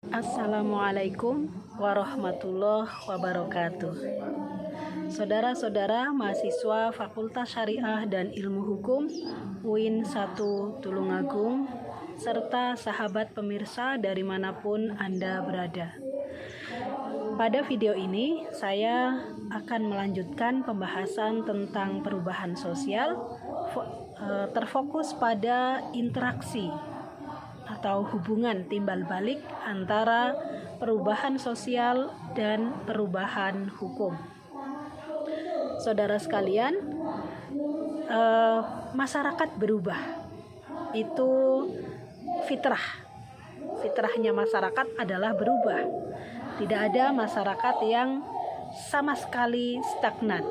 Assalamualaikum warahmatullahi wabarakatuh. Saudara-saudara mahasiswa Fakultas Syariah dan Ilmu Hukum UIN 1 Tulungagung, serta sahabat pemirsa dari manapun Anda berada. Pada video ini, saya akan melanjutkan pembahasan tentang perubahan sosial, terfokus pada interaksi atau hubungan timbal balik antara perubahan sosial dan perubahan hukum. Saudara sekalian, masyarakat berubah. Itu fitrahnya masyarakat adalah berubah. Tidak ada masyarakat yang sama sekali stagnan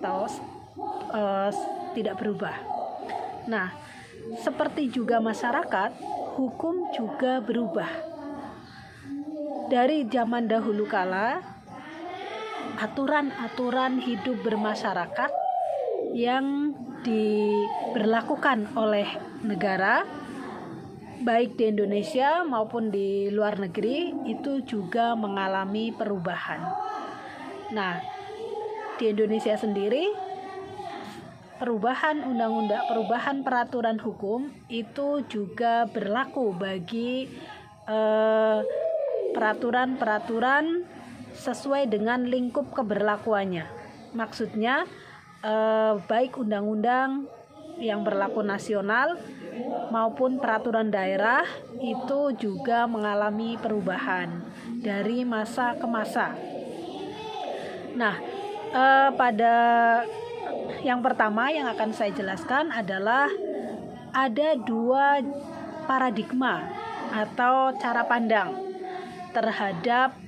atau tidak berubah. Nah, seperti juga masyarakat, hukum juga berubah. Dari zaman dahulu kala, aturan-aturan hidup bermasyarakat yang diberlakukan oleh negara, baik di Indonesia maupun di luar negeri, itu juga mengalami perubahan. Nah, di Indonesia sendiri, perubahan undang-undang, perubahan peraturan hukum itu juga berlaku bagi peraturan-peraturan sesuai dengan lingkup keberlakuannya. Maksudnya baik undang-undang yang berlaku nasional maupun peraturan daerah itu juga mengalami perubahan dari masa ke masa. Nah, pada yang pertama yang akan saya jelaskan adalah ada dua paradigma atau cara pandang terhadap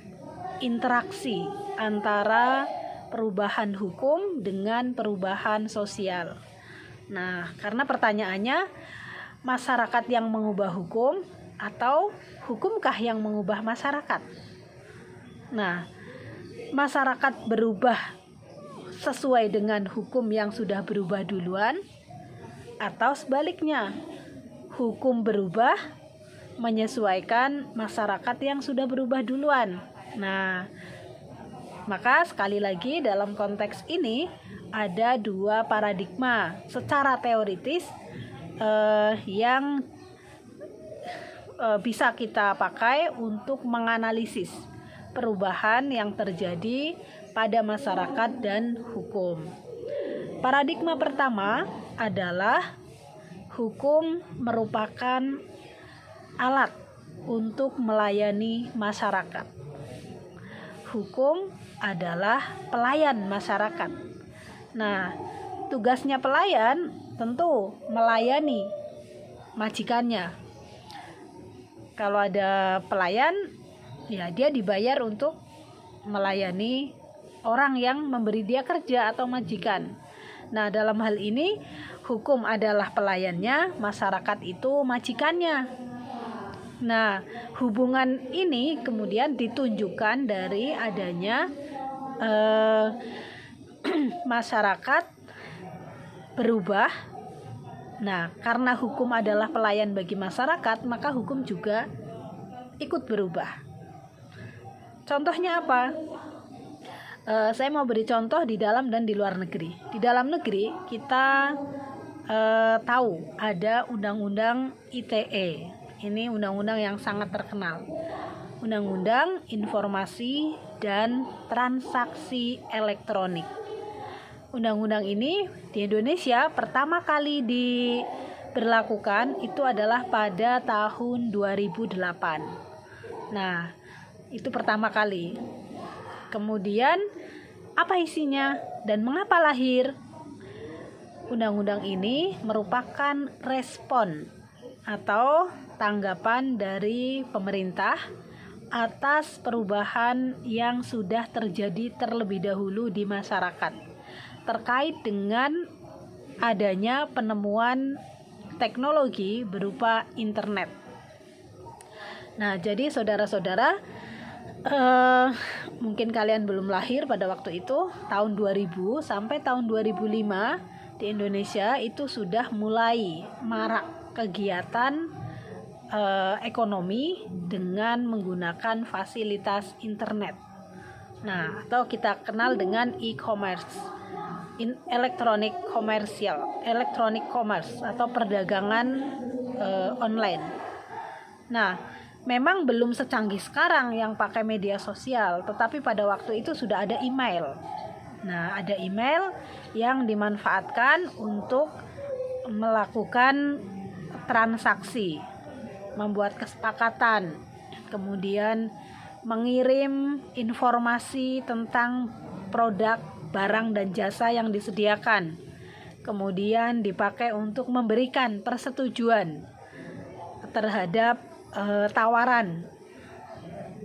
interaksi antara perubahan hukum dengan perubahan sosial. Nah, karena pertanyaannya, masyarakat yang mengubah hukum atau hukumkah yang mengubah masyarakat? Nah, masyarakat berubah sesuai dengan hukum yang sudah berubah duluan, atau sebaliknya, hukum berubah menyesuaikan masyarakat yang sudah berubah duluan. Nah, maka sekali lagi dalam konteks ini ada dua paradigma secara teoritis yang bisa kita pakai untuk menganalisis perubahan yang terjadi pada masyarakat dan hukum. Paradigma pertama adalah hukum merupakan alat untuk melayani masyarakat. Hukum adalah pelayan masyarakat. Nah, tugasnya pelayan tentu melayani majikannya. Kalau ada pelayan, ya dia dibayar untuk melayani orang yang memberi dia kerja atau majikan. Nah, dalam hal ini hukum adalah pelayannya, masyarakat itu majikannya. Nah, hubungan ini kemudian ditunjukkan dari adanya masyarakat berubah. Nah, karena hukum adalah pelayan bagi masyarakat, maka hukum juga ikut berubah. Contohnya apa? Saya mau beri contoh di dalam dan di luar negeri. Di dalam negeri kita tahu ada undang-undang ITE. Ini undang-undang yang sangat terkenal. Undang-undang Informasi dan Transaksi Elektronik. Undang-undang ini di Indonesia pertama kali diberlakukan itu adalah pada tahun 2008. Nah, itu pertama kali. Kemudian apa isinya dan mengapa lahir? Undang-undang ini merupakan respon atau tanggapan dari pemerintah atas perubahan yang sudah terjadi terlebih dahulu di masyarakat terkait dengan adanya penemuan teknologi berupa internet. Nah, jadi saudara-saudara, mungkin kalian belum lahir pada waktu itu, tahun 2000 sampai tahun 2005 di Indonesia itu sudah mulai marak kegiatan ekonomi dengan menggunakan fasilitas internet. Nah, atau kita kenal dengan e-commerce, electronic commerce atau perdagangan online. Nah, memang belum secanggih sekarang yang pakai media sosial, tetapi pada waktu itu sudah ada email. Nah, ada email yang dimanfaatkan untuk melakukan transaksi, membuat kesepakatan, kemudian mengirim informasi tentang produk, barang dan jasa yang disediakan. Kemudian dipakai untuk memberikan persetujuan terhadap tawaran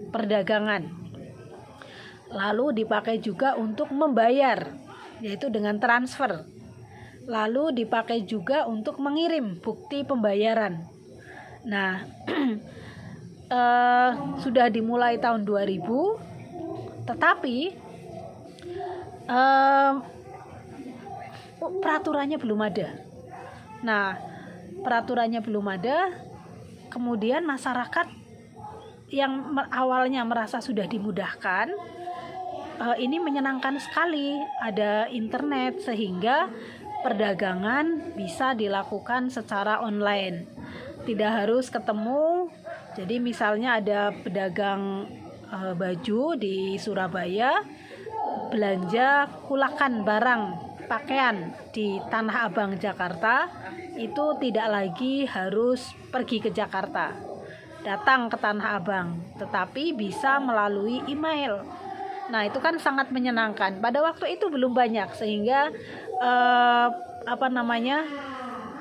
perdagangan. Lalu dipakai juga untuk membayar, yaitu dengan transfer. Lalu dipakai juga untuk mengirim bukti pembayaran. Nah, sudah dimulai tahun 2000, tetapi peraturannya belum ada. Nah, peraturannya belum ada. Kemudian masyarakat yang awalnya merasa sudah dimudahkan, ini menyenangkan sekali ada internet sehingga perdagangan bisa dilakukan secara online, tidak harus ketemu. Jadi misalnya ada pedagang baju di Surabaya belanja kulakan barang pakaian di Tanah Abang Jakarta, itu tidak lagi harus pergi ke Jakarta, datang ke Tanah Abang, tetapi bisa melalui email. Nah, itu kan sangat menyenangkan. Pada waktu itu belum banyak, sehingga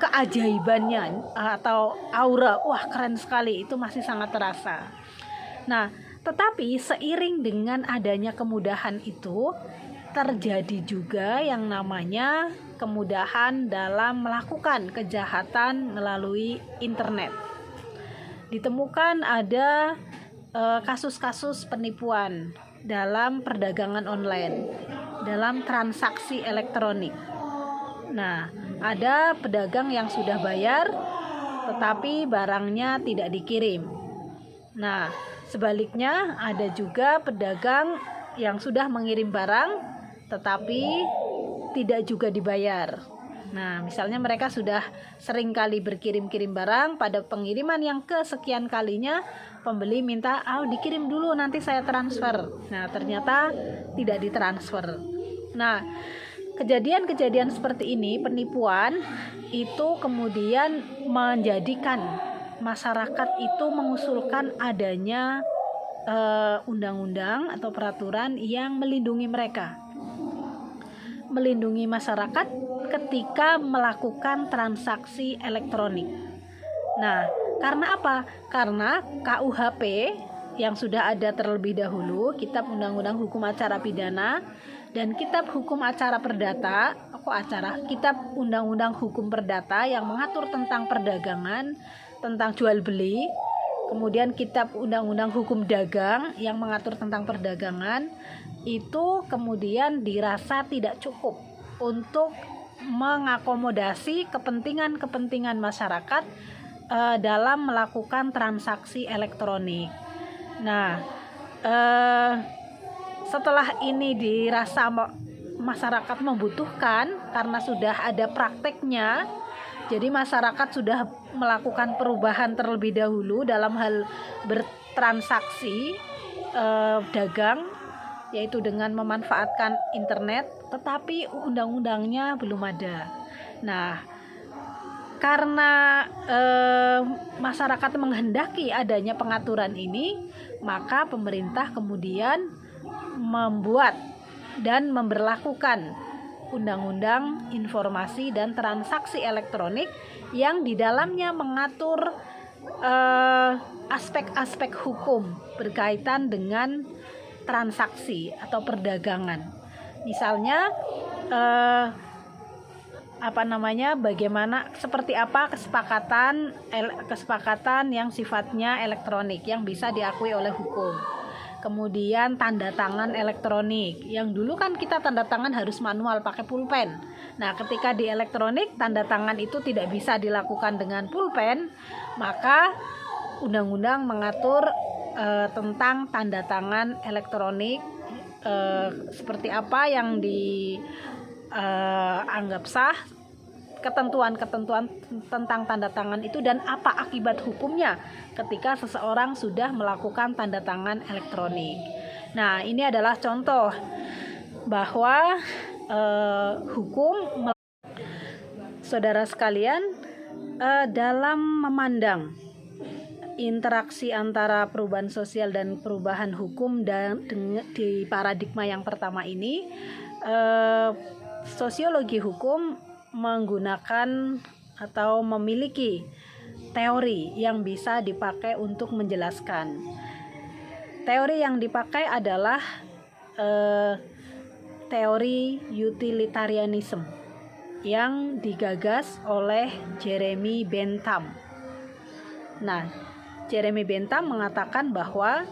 keajaibannya atau aura, wah keren sekali, itu masih sangat terasa. Nah, tetapi seiring dengan adanya kemudahan itu, terjadi juga yang namanya kemudahan dalam melakukan kejahatan melalui internet. Ditemukan ada kasus-kasus penipuan dalam perdagangan online, dalam transaksi elektronik. Nah, ada pedagang yang sudah bayar tetapi barangnya tidak dikirim. Nah, sebaliknya ada juga pedagang yang sudah mengirim barang tetapi tidak juga dibayar. Nah, misalnya mereka sudah sering kali berkirim-kirim barang, pada pengiriman yang kesekian kalinya pembeli minta, dikirim dulu nanti saya transfer. Nah, ternyata tidak ditransfer. Nah, kejadian-kejadian seperti ini, penipuan itu kemudian menjadikan masyarakat itu mengusulkan adanya undang-undang atau peraturan yang melindungi mereka, melindungi masyarakat ketika melakukan transaksi elektronik. Nah, karena apa? Karena KUHP yang sudah ada terlebih dahulu, Kitab Undang-Undang Hukum Acara Pidana dan Kitab Hukum Acara Perdata, Kitab Undang-Undang Hukum Perdata yang mengatur tentang perdagangan, tentang jual beli. Kemudian Kitab Undang-Undang Hukum Dagang yang mengatur tentang perdagangan, itu kemudian dirasa tidak cukup untuk mengakomodasi kepentingan-kepentingan masyarakat dalam melakukan transaksi elektronik. Nah, setelah ini dirasa masyarakat membutuhkan karena sudah ada prakteknya, jadi masyarakat sudah melakukan perubahan terlebih dahulu dalam hal bertransaksi dagang, yaitu dengan memanfaatkan internet, tetapi undang-undangnya belum ada. Nah, karena masyarakat menghendaki adanya pengaturan ini, maka pemerintah kemudian membuat dan memberlakukan Undang-Undang Informasi dan Transaksi Elektronik yang di dalamnya mengatur aspek-aspek hukum berkaitan dengan transaksi atau perdagangan. Misalnya bagaimana, seperti apa kesepakatan yang sifatnya elektronik yang bisa diakui oleh hukum. Kemudian tanda tangan elektronik, yang dulu kan kita tanda tangan harus manual pakai pulpen. Nah, ketika di elektronik tanda tangan itu tidak bisa dilakukan dengan pulpen, maka undang-undang mengatur tentang tanda tangan elektronik, seperti apa yang dianggap sah, ketentuan-ketentuan tentang tanda tangan itu, dan apa akibat hukumnya ketika seseorang sudah melakukan tanda tangan elektronik. Nah, ini adalah contoh bahwa hukum, saudara sekalian, dalam memandang interaksi antara perubahan sosial dan perubahan hukum dan di paradigma yang pertama ini, sosiologi hukum menggunakan atau memiliki teori yang bisa dipakai untuk menjelaskan. Teori yang dipakai adalah teori utilitarianism yang digagas oleh Jeremy Bentham. Nah, Jeremy Bentham mengatakan bahwa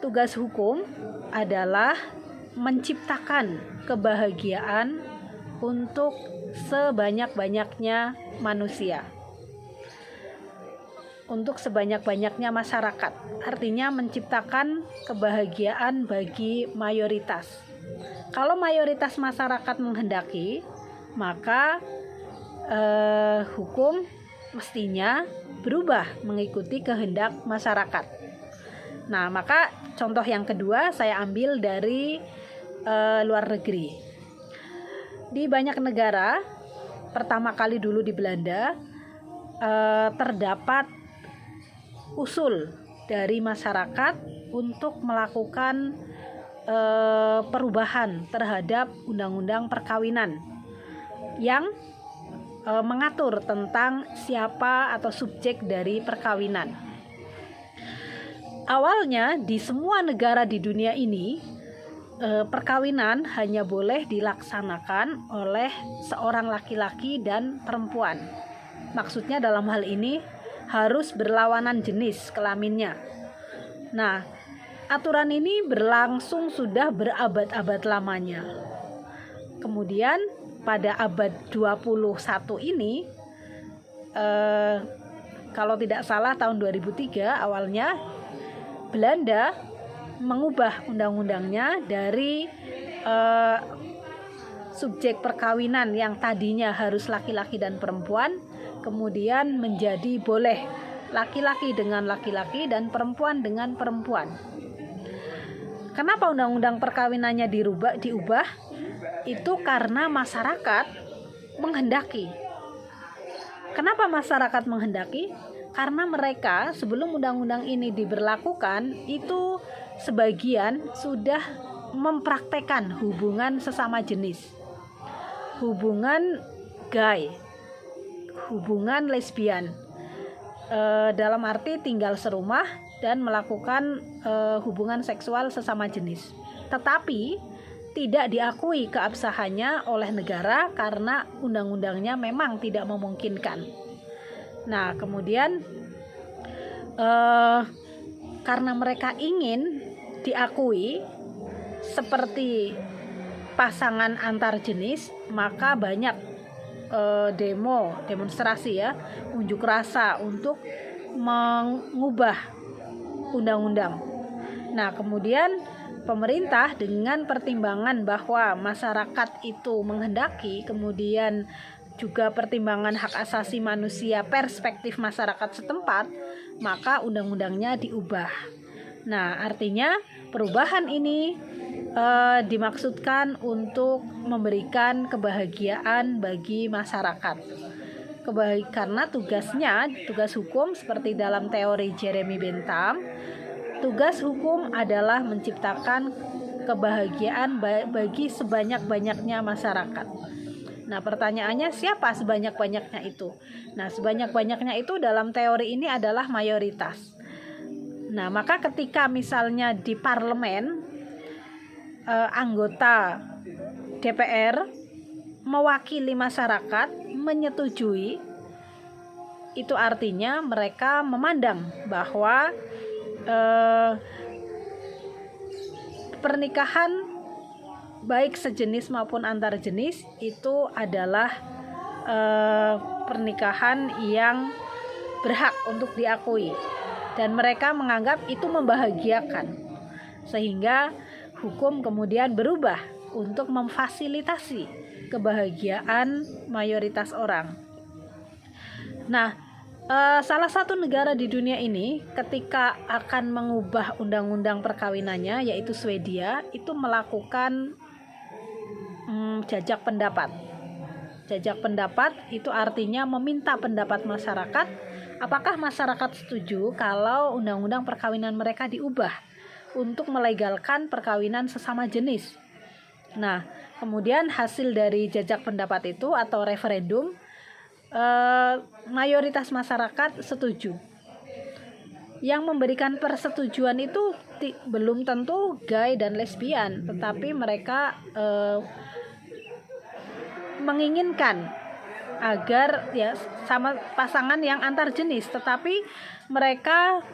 tugas hukum adalah menciptakan kebahagiaan untuk sebanyak-banyaknya manusia, untuk sebanyak-banyaknya masyarakat. Artinya menciptakan kebahagiaan bagi mayoritas. Kalau mayoritas masyarakat menghendaki, maka hukum mestinya berubah mengikuti kehendak masyarakat. Nah, maka contoh yang kedua saya ambil dari luar negeri. Di banyak negara, pertama kali dulu di Belanda, terdapat usul dari masyarakat untuk melakukan perubahan terhadap undang-undang perkawinan yang mengatur tentang siapa atau subjek dari perkawinan. Awalnya di semua negara di dunia ini, perkawinan hanya boleh dilaksanakan oleh seorang laki-laki dan perempuan. Maksudnya dalam hal ini harus berlawanan jenis kelaminnya. Nah, aturan ini berlangsung sudah berabad-abad lamanya. Kemudian pada abad 21 ini, kalau tidak salah tahun 2003 awalnya, Belanda mengubah undang-undangnya dari subjek perkawinan yang tadinya harus laki-laki dan perempuan, kemudian menjadi boleh laki-laki dengan laki-laki dan perempuan dengan perempuan. Kenapa undang-undang perkawinannya diubah? Itu karena masyarakat menghendaki. Kenapa masyarakat menghendaki? Karena mereka sebelum undang-undang ini diberlakukan, itu sebagian sudah mempraktekkan hubungan sesama jenis, hubungan gay, hubungan lesbian, dalam arti tinggal serumah dan melakukan hubungan seksual sesama jenis. Tetapi tidak diakui keabsahannya oleh negara karena undang-undangnya memang tidak memungkinkan. Nah, kemudian karena mereka ingin diakui seperti pasangan antar jenis, maka banyak demonstrasi ya, unjuk rasa untuk mengubah undang-undang. Nah, kemudian pemerintah dengan pertimbangan bahwa masyarakat itu menghendaki, kemudian juga pertimbangan hak asasi manusia, perspektif masyarakat setempat, maka undang-undangnya diubah. Nah, artinya perubahan ini dimaksudkan untuk memberikan kebahagiaan bagi masyarakat. Karena tugas hukum seperti dalam teori Jeremy Bentham, tugas hukum adalah menciptakan kebahagiaan bagi sebanyak-banyaknya masyarakat. Nah, pertanyaannya siapa sebanyak-banyaknya itu? Nah, sebanyak-banyaknya itu dalam teori ini adalah mayoritas. Nah, maka ketika misalnya di parlemen anggota DPR mewakili masyarakat menyetujui, itu artinya mereka memandang bahwa pernikahan baik sejenis maupun antar jenis itu adalah pernikahan yang berhak untuk diakui, dan mereka menganggap itu membahagiakan, sehingga hukum kemudian berubah untuk memfasilitasi kebahagiaan mayoritas orang. Nah, salah satu negara di dunia ini ketika akan mengubah undang-undang perkawinannya, yaitu Swedia, itu melakukan jajak pendapat. Jajak pendapat itu artinya meminta pendapat masyarakat, apakah masyarakat setuju kalau undang-undang perkawinan mereka diubah untuk melegalkan perkawinan sesama jenis. Nah, kemudian hasil dari jajak pendapat itu atau referendum, mayoritas masyarakat setuju. Yang memberikan persetujuan itu belum tentu gay dan lesbian, tetapi mereka menginginkan agar ya sama pasangan yang antar jenis, tetapi mereka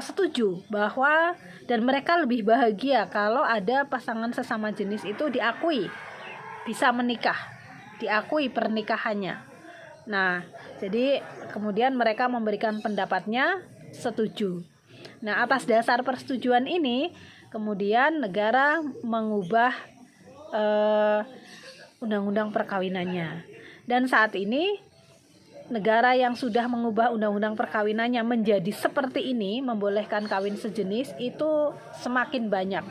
setuju bahwa dan mereka lebih bahagia kalau ada pasangan sesama jenis itu diakui bisa menikah, diakui pernikahannya. Nah, jadi kemudian mereka memberikan pendapatnya setuju. Nah, atas dasar persetujuan ini kemudian negara mengubah undang-undang perkawinannya. Dan saat ini negara yang sudah mengubah undang-undang perkawinannya menjadi seperti ini, membolehkan kawin sejenis, itu semakin banyak.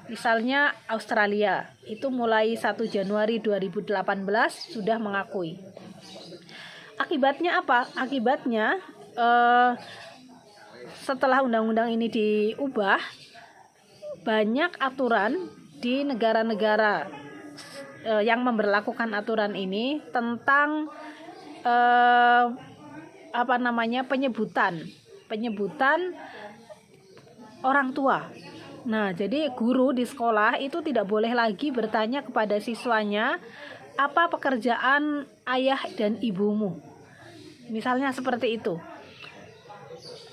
Misalnya Australia, itu mulai 1 Januari 2018 sudah mengakui. Akibatnya apa? Akibatnya setelah undang-undang ini diubah, banyak aturan di negara-negara yang memberlakukan aturan ini tentang penyebutan orang tua. Nah, jadi guru di sekolah itu tidak boleh lagi bertanya kepada siswanya, apa pekerjaan ayah dan ibumu, misalnya seperti itu.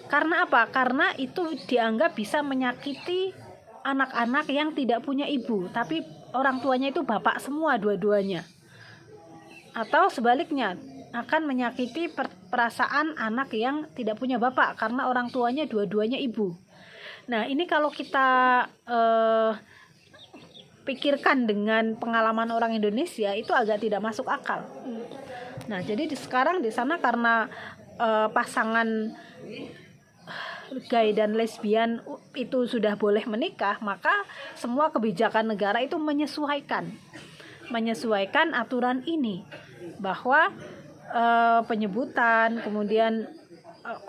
Karena apa? Karena itu dianggap bisa menyakiti anak-anak yang tidak punya ibu, tapi orang tuanya itu bapak semua dua-duanya. Atau sebaliknya, akan menyakiti perasaan anak yang tidak punya bapak karena orang tuanya dua-duanya ibu. Nah, ini kalau kita pikirkan dengan pengalaman orang Indonesia, itu agak tidak masuk akal. Nah, jadi sekarang di sana karena pasangan gay dan lesbian itu sudah boleh menikah, maka semua kebijakan negara itu menyesuaikan aturan ini, bahwa penyebutan, kemudian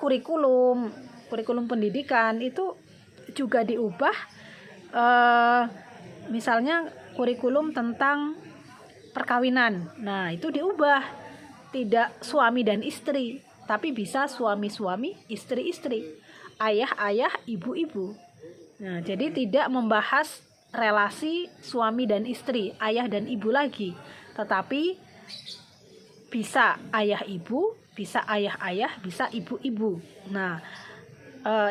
kurikulum pendidikan itu juga diubah. Misalnya kurikulum tentang perkawinan, nah itu diubah, tidak suami dan istri, tapi bisa suami-suami, istri-istri, ayah-ayah, ibu-ibu. Nah, jadi tidak membahas relasi suami dan istri, ayah dan ibu lagi, tetapi bisa ayah ibu, bisa ayah-ayah, bisa ibu-ibu. Nah,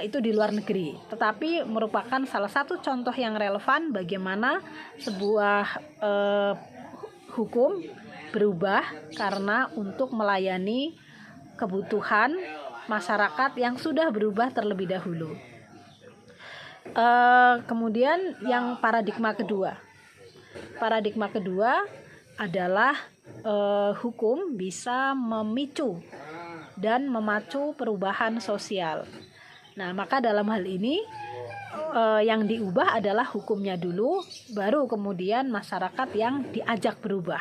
itu di luar negeri, tetapi merupakan salah satu contoh yang relevan bagaimana sebuah hukum berubah karena untuk melayani kebutuhan masyarakat yang sudah berubah terlebih dahulu. Kemudian yang paradigma kedua adalah hukum bisa memicu dan memacu perubahan sosial. Nah, maka dalam hal ini yang diubah adalah hukumnya dulu, baru kemudian masyarakat yang diajak berubah.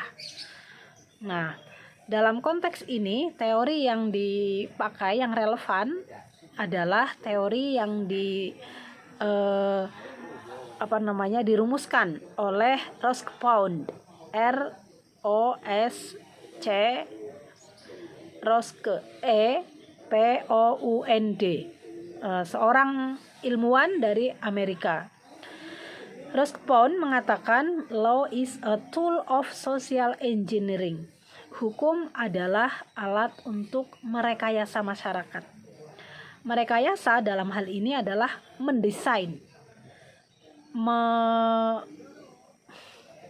Nah, dalam konteks ini, teori yang dipakai yang relevan adalah teori yang dirumuskan oleh Roscoe, Roscoe, seorang ilmuwan dari Amerika. Roscoe mengatakan law is a tool of social engineering. Hukum adalah alat untuk merekayasa masyarakat. Merekayasa dalam hal ini adalah mendesain,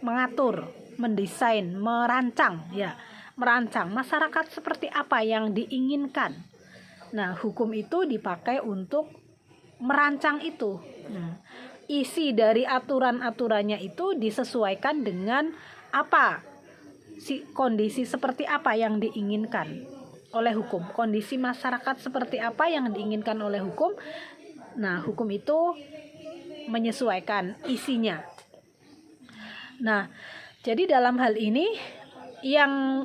mengatur, mendesain, merancang, merancang masyarakat seperti apa yang diinginkan. Nah, hukum itu dipakai untuk merancang itu. Isi dari aturan-aturannya itu disesuaikan dengan apa kondisi seperti apa yang diinginkan oleh hukum. Kondisi masyarakat seperti apa yang diinginkan oleh hukum. Nah, hukum itu menyesuaikan isinya. Nah, jadi dalam hal ini yang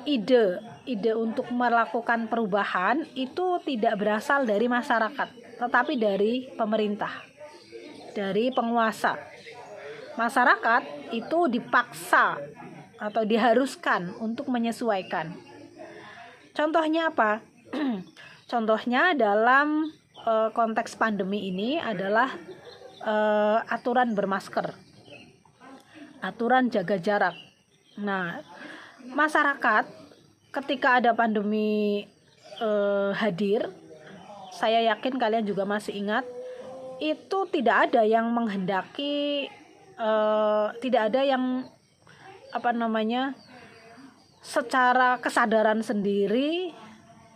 ide untuk melakukan perubahan itu tidak berasal dari masyarakat, tetapi dari pemerintah, dari penguasa. Masyarakat itu dipaksa atau diharuskan untuk menyesuaikan. Contohnya apa? Contohnya dalam konteks pandemi ini adalah aturan bermasker, aturan jaga jarak. Nah, masyarakat ketika ada pandemi hadir, saya yakin kalian juga masih ingat, itu tidak ada yang menghendaki, tidak ada yang secara kesadaran sendiri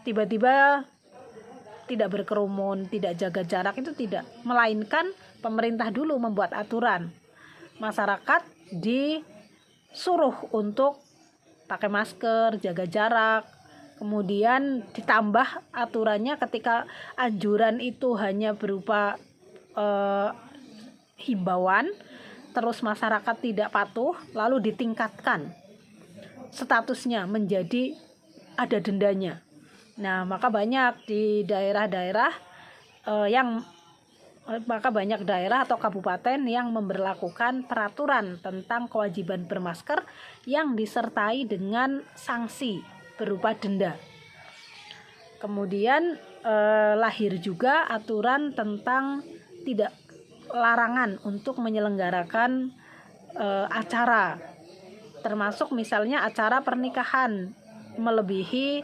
tiba-tiba tidak berkerumun, tidak jaga jarak, itu tidak, melainkan pemerintah dulu membuat aturan. Masyarakat disuruh untuk pakai masker, jaga jarak. Kemudian ditambah aturannya ketika anjuran itu hanya berupa himbauan, terus masyarakat tidak patuh, lalu ditingkatkan statusnya menjadi ada dendanya. Nah, maka banyak di daerah-daerah banyak daerah atau kabupaten yang memberlakukan peraturan tentang kewajiban bermasker yang disertai dengan sanksi berupa denda. Kemudian lahir juga aturan tentang tidak larangan untuk menyelenggarakan acara, termasuk misalnya acara pernikahan melebihi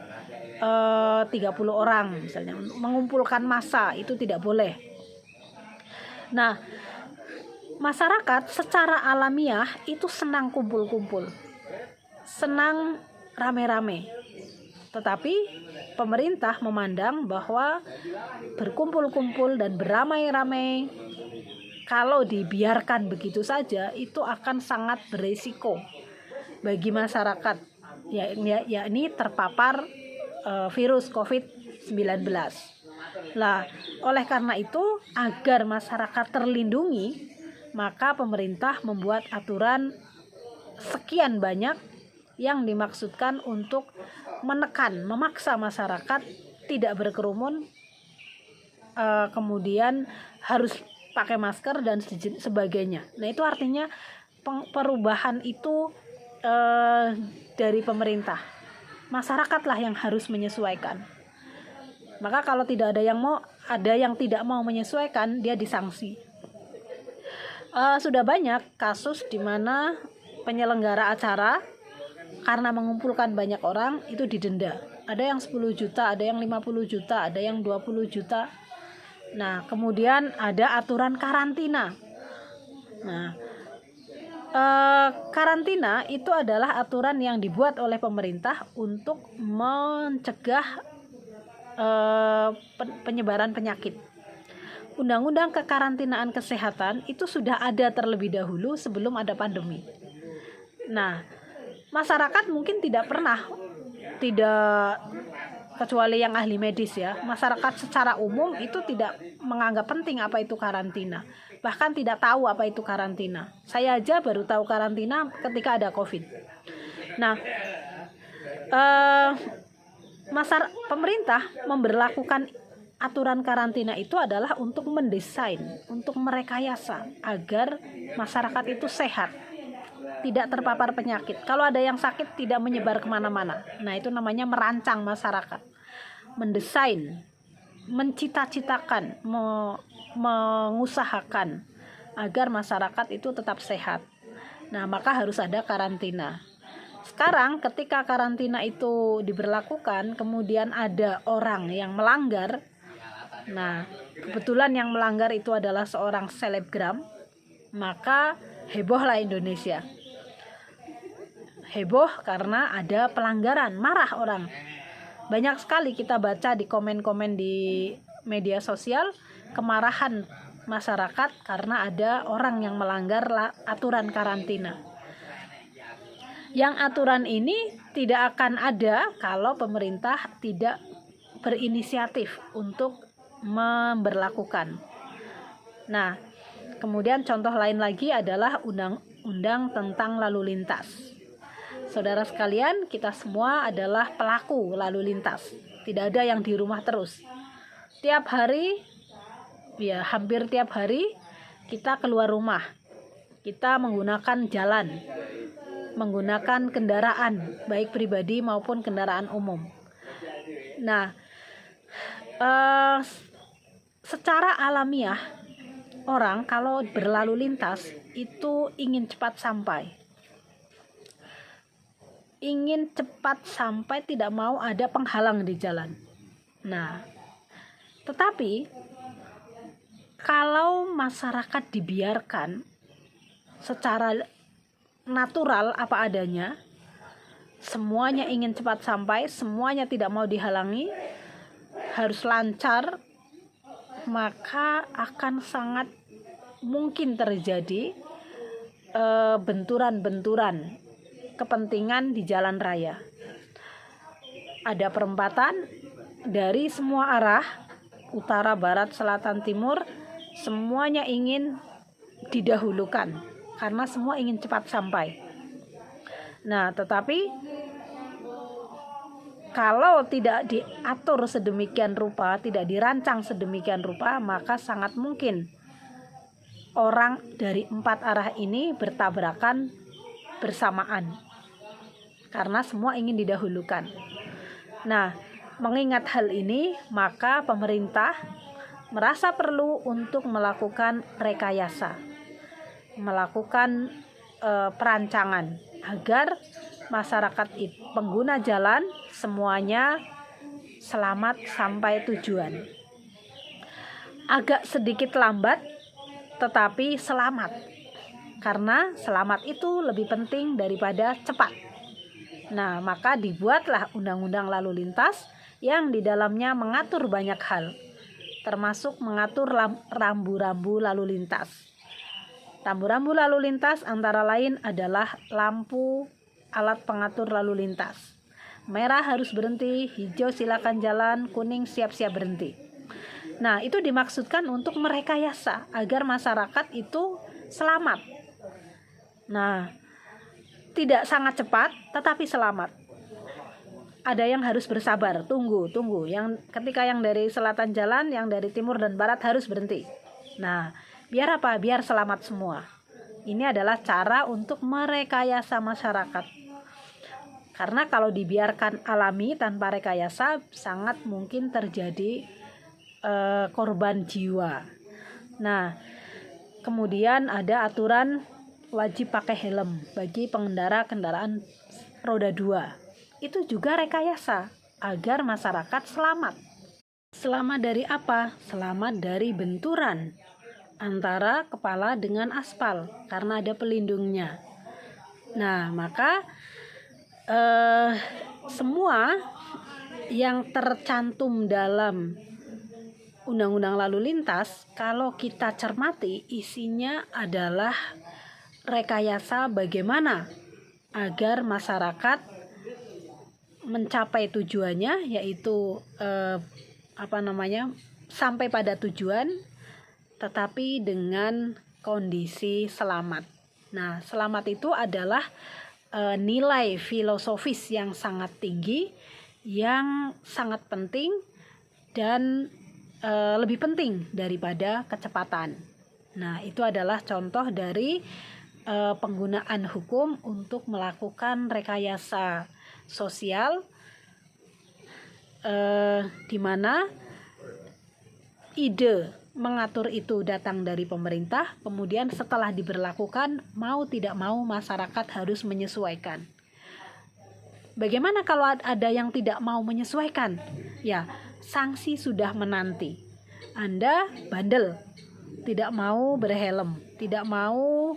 30 orang misalnya, mengumpulkan massa itu tidak boleh. Nah, masyarakat secara alamiah itu senang kumpul-kumpul, senang rame-rame. Tetapi pemerintah memandang bahwa berkumpul-kumpul dan beramai-ramai kalau dibiarkan begitu saja itu akan sangat beresiko bagi masyarakat, yakni terpapar virus COVID-19. Lah, oleh karena itu, agar masyarakat terlindungi, maka pemerintah membuat aturan sekian banyak yang dimaksudkan untuk menekan, memaksa masyarakat tidak berkerumun, kemudian harus pakai masker dan sebagainya. Nah, itu artinya perubahan itu dari pemerintah. Masyarakatlah yang harus menyesuaikan. Maka kalau tidak ada yang tidak mau menyesuaikan, dia disanksi. Sudah banyak kasus di mana penyelenggara acara karena mengumpulkan banyak orang itu didenda. Ada yang 10 juta, ada yang 50 juta, ada yang 20 juta. Nah, kemudian ada aturan karantina. Nah, karantina itu adalah aturan yang dibuat oleh pemerintah untuk mencegah penyebaran penyakit. Undang-undang kekarantinaan kesehatan itu sudah ada terlebih dahulu sebelum ada pandemi. Nah, masyarakat mungkin tidak kecuali yang ahli medis ya, masyarakat secara umum itu tidak menganggap penting apa itu karantina, bahkan tidak tahu apa itu karantina. Saya aja baru tahu karantina ketika ada COVID. Nah, pemerintah memberlakukan aturan karantina itu adalah untuk mendesain, untuk merekayasa agar masyarakat itu sehat, tidak terpapar penyakit. Kalau ada yang sakit tidak menyebar kemana-mana. Nah, itu namanya merancang masyarakat, mendesain, mencita-citakan, mengusahakan agar masyarakat itu tetap sehat. Nah, maka harus ada karantina. Sekarang ketika karantina itu diberlakukan, kemudian ada orang yang melanggar. Nah, kebetulan yang melanggar itu adalah seorang selebgram, maka hebohlah Indonesia. heboh karena ada pelanggaran, marah orang. Banyak sekali kita baca di komen-komen di media sosial kemarahan masyarakat karena ada orang yang melanggar aturan karantina. Yang aturan ini tidak akan ada kalau pemerintah tidak berinisiatif untuk memberlakukan. Nah, kemudian contoh lain lagi adalah undang-undang tentang lalu lintas. Saudara sekalian, kita semua adalah pelaku lalu lintas. Tidak ada yang di rumah terus. Tiap hari, ya hampir tiap hari kita keluar rumah. Kita menggunakan jalan, menggunakan kendaraan, baik pribadi maupun kendaraan umum. Nah, secara alamiah, orang kalau berlalu lintas itu ingin cepat sampai. Ingin cepat sampai, tidak mau ada penghalang di jalan. Nah, tetapi kalau masyarakat dibiarkan secara natural apa adanya, semuanya ingin cepat sampai, semuanya tidak mau dihalangi, harus lancar, maka akan sangat mungkin terjadi benturan-benturan kepentingan di jalan raya. Ada perempatan dari semua arah, utara, barat, selatan, timur, semuanya ingin didahulukan karena semua ingin cepat sampai. Nah, tetapi kalau tidak diatur sedemikian rupa, tidak dirancang sedemikian rupa, maka sangat mungkin orang dari 4 arah ini bertabrakan bersamaan karena semua ingin didahulukan. Nah, mengingat hal ini, maka pemerintah merasa perlu untuk melakukan rekayasa, melakukan perancangan agar masyarakat pengguna jalan semuanya selamat sampai tujuan. Agak sedikit lambat, tetapi selamat, karena selamat itu lebih penting daripada cepat. Nah, maka dibuatlah undang-undang lalu lintas yang di dalamnya mengatur banyak hal, termasuk mengatur rambu-rambu lalu lintas. Rambu-rambu lalu lintas antara lain adalah lampu alat pengatur lalu lintas. Merah harus berhenti, hijau silakan jalan, kuning siap-siap berhenti. Nah, itu dimaksudkan untuk merekayasa agar masyarakat itu selamat. Nah, tidak sangat cepat tetapi selamat. Ada yang harus bersabar, tunggu. Ketika yang dari selatan jalan, yang dari timur dan barat harus berhenti. Nah, biar apa? Biar selamat semua. Ini adalah cara untuk merekayasa masyarakat. Karena kalau dibiarkan alami tanpa rekayasa, sangat mungkin terjadi korban jiwa. Nah, kemudian ada aturan wajib pakai helm bagi pengendara kendaraan roda 2. Itu juga rekayasa agar masyarakat selamat. Selamat dari apa? Selamat dari benturan antara kepala dengan aspal karena ada pelindungnya. Nah, maka semua yang tercantum dalam Undang-Undang Lalu Lintas, kalau kita cermati, isinya adalah rekayasa bagaimana agar masyarakat mencapai tujuannya, yaitu sampai pada tujuan, tetapi dengan kondisi selamat. Nah, selamat itu adalah nilai filosofis yang sangat tinggi, yang sangat penting dan lebih penting daripada kecepatan. Nah, itu adalah contoh dari penggunaan hukum untuk melakukan rekayasa sosial, di mana ide mengatur itu datang dari pemerintah, kemudian setelah diberlakukan, mau tidak mau masyarakat harus menyesuaikan. Bagaimana kalau ada yang tidak mau menyesuaikan? Ya, sanksi sudah menanti. Anda bandel, tidak mau berhelm, tidak mau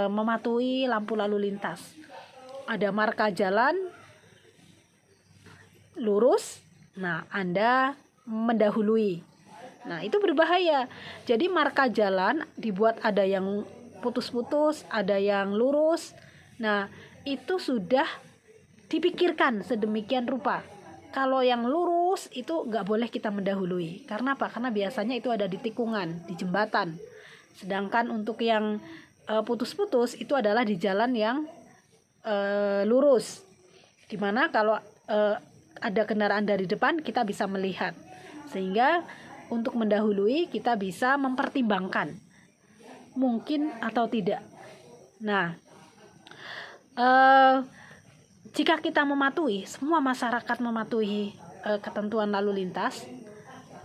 mematuhi lampu lalu lintas. ada marka jalan lurus, nah Anda mendahului. Nah, itu berbahaya. Jadi marka jalan dibuat ada yang putus-putus, ada yang lurus. Nah, itu sudah dipikirkan sedemikian rupa. Kalau yang lurus itu nggak boleh kita mendahului. Karena apa? Karena biasanya itu ada di tikungan, di jembatan. Sedangkan untuk yang putus-putus itu adalah di jalan yang lurus. Dimana kalau ada kendaraan dari depan kita bisa melihat, sehingga untuk mendahului kita bisa mempertimbangkan mungkin atau tidak. Nah, jika kita mematuhi, semua masyarakat mematuhi ketentuan lalu lintas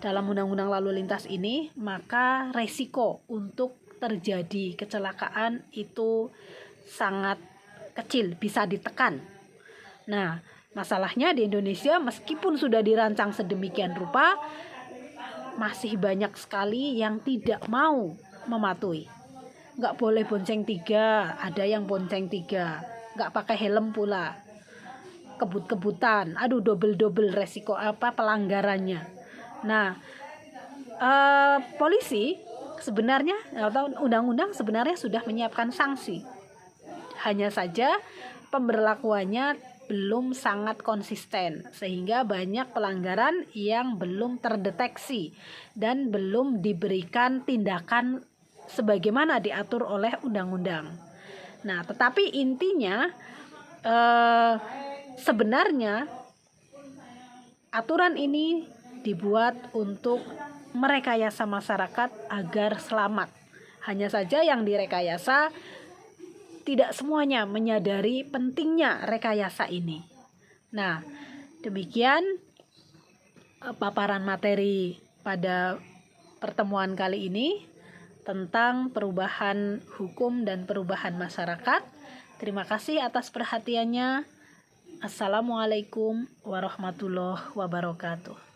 dalam undang-undang lalu lintas ini, maka resiko untuk terjadi kecelakaan itu sangat kecil, bisa ditekan. Nah, masalahnya di Indonesia meskipun sudah dirancang sedemikian rupa, masih banyak sekali yang tidak mau mematuhi. Nggak boleh bonceng 3, ada yang bonceng 3, nggak pakai helm pula, kebut-kebutan, aduh double resiko pelanggarannya. Nah, polisi sebenarnya atau undang-undang sebenarnya sudah menyiapkan sanksi, hanya saja pemberlakuannya belum sangat konsisten, sehingga banyak pelanggaran yang belum terdeteksi dan belum diberikan tindakan sebagaimana diatur oleh undang-undang. Nah, tetapi intinya sebenarnya aturan ini dibuat untuk merekayasa masyarakat agar selamat. Hanya saja yang direkayasa tidak semuanya menyadari pentingnya rekayasa ini. Nah, demikian paparan materi pada pertemuan kali ini tentang perubahan hukum dan perubahan masyarakat. Terima kasih atas perhatiannya. Assalamualaikum warahmatullahi wabarakatuh.